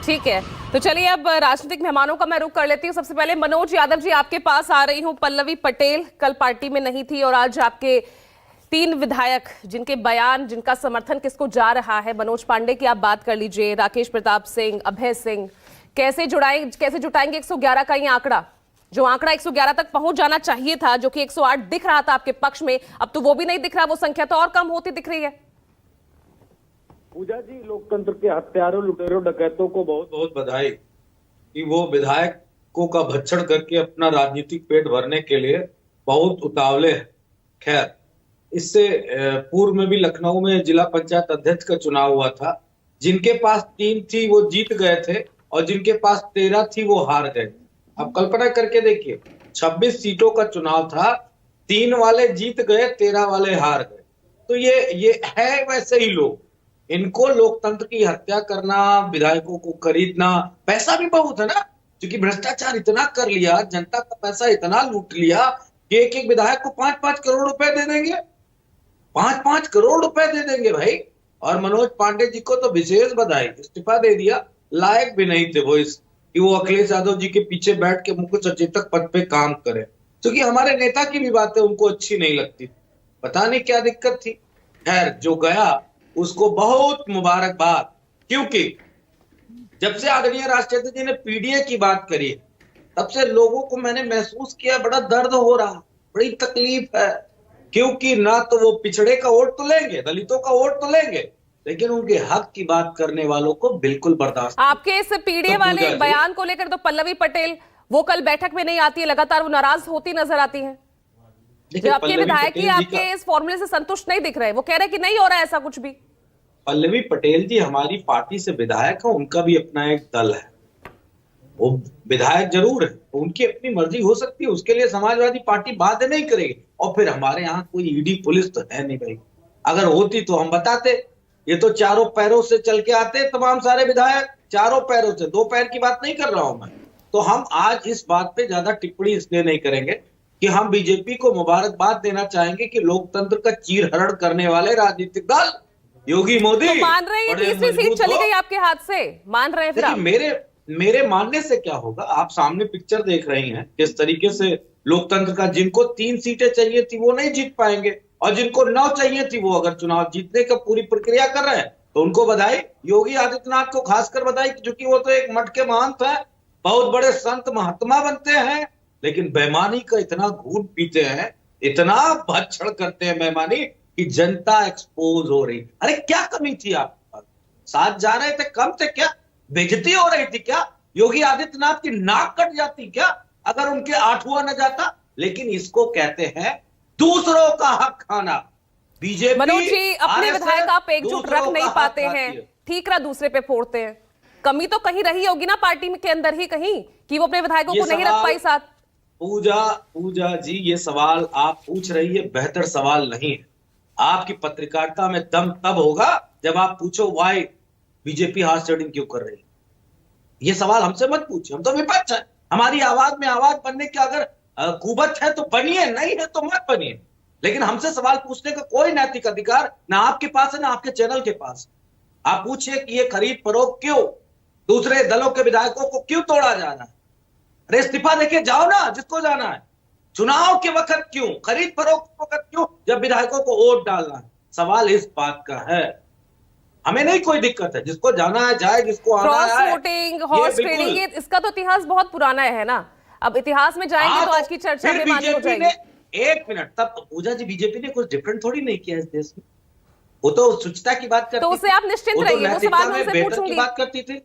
ठीक है, तो चलिए अब राजनीतिक मेहमानों का मैं रुख कर लेती हूँ। सबसे पहले मनोज यादव जी, आपके पास आ रही हूँ। पल्लवी पटेल कल पार्टी में नहीं थी और आज आपके 3 विधायक जिनके बयान, जिनका समर्थन किसको जा रहा है, मनोज पांडे की आप बात कर लीजिए, राकेश प्रताप सिंह, अभय सिंह, कैसे जुटाएंगे 111 का ये आंकड़ा? जो आंकड़ा 111 तक पहुंच जाना चाहिए था, जो कि 108 दिख रहा था आपके पक्ष में, अब तो वो भी नहीं दिख रहा, वो संख्या तो और कम होती दिख रही है। पूजा जी, लोकतंत्र के हत्यारों, लुटेरों, डकैतों को बहुत बहुत बधाई कि वो विधायकों का भक्षण करके अपना राजनीतिक पेट भरने के लिए बहुत उतावले हैं। खैर, इससे पूर्व में भी लखनऊ में जिला पंचायत अध्यक्ष का चुनाव हुआ था। जिनके पास 3 थी वो जीत गए थे और जिनके पास 13 थी वो हार गए। अब कल्पना करके देखिए, 26 सीटों का चुनाव था, 3 वाले जीत गए, 13 वाले हार गए। तो ये है वैसे ही लोग। इनको लोकतंत्र की हत्या करना, विधायकों को खरीदना, पैसा भी बहुत है ना, क्योंकि भ्रष्टाचार इतना कर लिया, जनता का पैसा इतना लूट लिया कि एक एक विधायक को 5-5 करोड़ रुपए दे देंगे, 5-5 करोड़ रुपए दे देंगे भाई। और मनोज पांडे जी को तो विशेष बधाई, इस्तीफा दे दिया। लायक भी नहीं थे वो कि वो अखिलेश यादव जी के पीछे बैठ के मुख्य सचेतक पद पे काम करे, क्योंकि हमारे नेता की भी बातें उनको अच्छी नहीं लगती। पता नहीं क्या दिक्कत थी। खैर, जो गया उसको बहुत मुबारकबाद, क्योंकि जब से आदरणीय राष्ट्रपति जी ने पीडीए की बात करी, तब से लोगों को मैंने महसूस किया बड़ा दर्द हो रहा, बड़ी तकलीफ है। क्योंकि ना तो वो पिछड़े का वोट तो लेंगे, दलितों का वोट तो लेंगे, लेकिन उनके हक की बात करने वालों को बिल्कुल बर्दाश्त। आपके इस पीडीए वाले बयान को लेकर तो पल्लवी पटेल वो कल बैठक में नहीं आती है, लगातार वो नाराज होती नजर आती है। जो आपके विधायक ही आपके इस फॉर्मूले से संतुष्ट नहीं दिख रहे, वो कह रहे कि नहीं हो रहा है ऐसा कुछ भी। पल्लवी पटेल जी हमारी पार्टी से विधायक है, उनका भी अपना एक दल है, वो विधायक जरूर है, उनकी अपनी मर्जी हो सकती है, उसके लिए समाजवादी पार्टी बाध्य नहीं करेगी। और फिर हमारे यहाँ कोई ईडी पुलिस तो है नहीं भाई, अगर होती तो हम बताते। ये तो चारों पैरों से चल के आते तमाम सारे विधायक, चारों पैरों से, 2 पैर की बात नहीं कर रहा हूं मैं। तो हम आज इस बात पे ज्यादा टिप्पणी इसलिए नहीं करेंगे कि हम बीजेपी को मुबारकबाद देना चाहेंगे कि लोकतंत्र का चीरहरण करने वाले राजनीतिक दल योगी मोदी तो मान रहे हैं तीसरी सीट चली गई आपके हाथ से, मान रहे हैं फिर आप? मेरे मानने से क्या होगा, आप सामने पिक्चर देख रही हैं किस तरीके से लोकतंत्र का, जिनको 3 सीटें चाहिए थी वो नहीं जीत पाएंगे, और जिनको 9 चाहिए थी वो अगर चुनाव जीतने का पूरी प्रक्रिया कर रहे हैं तो उनको बधाई। योगी आदित्यनाथ को खासकर बधाई, क्योंकि वो तो एक मठ के महंत है, बहुत बड़े संत महात्मा बनते हैं, लेकिन बेईमानी का इतना घूंट पीते हैं, इतना भक्षण करते हैं बेईमानी कि जनता एक्सपोज हो रही। अरे क्या कमी थी आपके पास? साथ जा रहे थे, कम थे क्या? बेइज्जती हो रही थी क्या? योगी आदित्यनाथ की नाक कट जाती क्या अगर उनके 8 हुआ न जाता? लेकिन इसको कहते हैं दूसरों का हक खाना। बीजेपी, मनोज जी, अपने विधायक आप एकजुट रख नहीं पाते हैं, ठीकरा दूसरे पे फोड़ते हैं। कमी तो कहीं रही होगी ना पार्टी के अंदर ही कहीं, कि वो अपने विधायकों को नहीं रख पाई साथ। पूजा जी, ये सवाल आप पूछ रही है बेहतर सवाल नहीं है। आपकी पत्रकारिता में दम तब होगा जब आप पूछो वाई बीजेपी हार्ड शेडिंग क्यों कर रही है। ये सवाल हमसे मत पूछिए, हम तो विपक्ष है। हमारी आवाज में आवाज बनने की अगर कुवत है तो बनिए, नहीं है तो मत बनिए, लेकिन हमसे सवाल पूछने का कोई नैतिक अधिकार ना आपके पास है ना आपके चैनल के पास। आप पूछिए कि ये खरीद फरोख्त क्यों, दूसरे दलों के विधायकों को क्यों तोड़ा जा रहा है? अरे इस्तीफा देके जाओ ना जिसको जाना है। चुनाव के वक्त क्यों, खरीद फरोख्त के वक्त क्यों, जब विधायकों को वोट डालना है? सवाल इस बात का है। हमें नहीं कोई दिक्कत है, जिसको जाना है जाए, जिसको आना है। क्रॉस वोटिंग, हॉर्स ट्रेडिंग, इसका तो इतिहास बहुत पुराना है ना। अब इतिहास में जाएंगे तो आज की चर्चा में मानी हो जाएगी। एक मिनट, तब पूजा जी बीजेपी ने कुछ डिफरेंट थोड़ी नहीं किया इस देश में। वो तो शुचिता की बात करती तो उससे आप निश्चिंत रहिए, वो सवाल मैं उनसे पूछूंगी। बात करती थी।